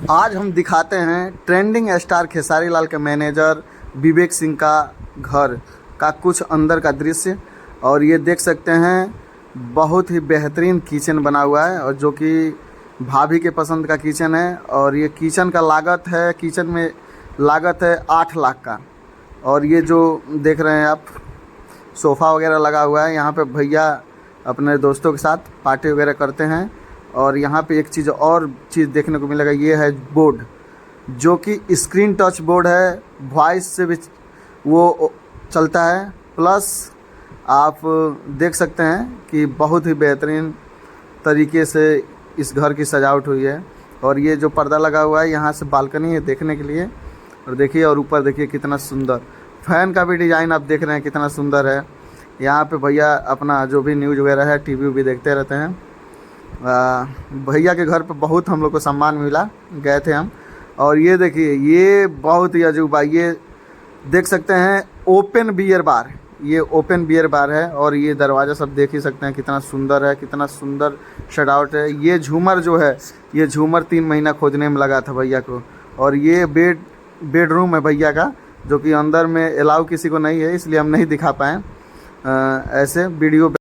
आज हम दिखाते हैं ट्रेंडिंग स्टार खेसारी लाल के मैनेजर विवेक सिंह का घर का कुछ अंदर का दृश्य। और ये देख सकते हैं बहुत ही बेहतरीन किचन बना हुआ है और जो कि भाभी के पसंद का किचन है। और ये किचन का लागत है, किचन में लागत है 8 लाख का। और ये जो देख रहे हैं आप सोफ़ा वगैरह लगा हुआ है, यहाँ पे भैया अपने दोस्तों के साथ पार्टी वगैरह करते हैं। और यहाँ पे एक और चीज़ देखने को मिलेगा, ये है बोर्ड जो कि स्क्रीन टच बोर्ड है, वॉइस से भी वो चलता है। प्लस आप देख सकते हैं कि बहुत ही बेहतरीन तरीके से इस घर की सजावट हुई है। और ये जो पर्दा लगा हुआ है, यहाँ से बालकनी है देखने के लिए। और देखिए, और ऊपर देखिए कितना सुंदर फैन का भी डिज़ाइन आप देख रहे हैं, कितना सुंदर है। यहाँ पे भैया अपना जो भी न्यूज़ वगैरह है, टीवी भी देखते रहते हैं। भैया के घर पे बहुत हम लोग को सम्मान मिला, गए थे हम। और ये देखिए, ये बहुत ही अजूबा, ये देख सकते हैं ओपन बियर बार, ये ओपन बियर बार है। और ये दरवाज़ा सब देख ही सकते हैं कितना सुंदर है, कितना सुंदर सजावट है। ये झूमर जो है, ये झूमर 3 महीना खोजने में लगा था भैया को। और ये बेडरूम है भैया का, जो कि अंदर में अलाउ किसी को नहीं है, इसलिए हम नहीं दिखा पाएँ। ऐसे वीडियो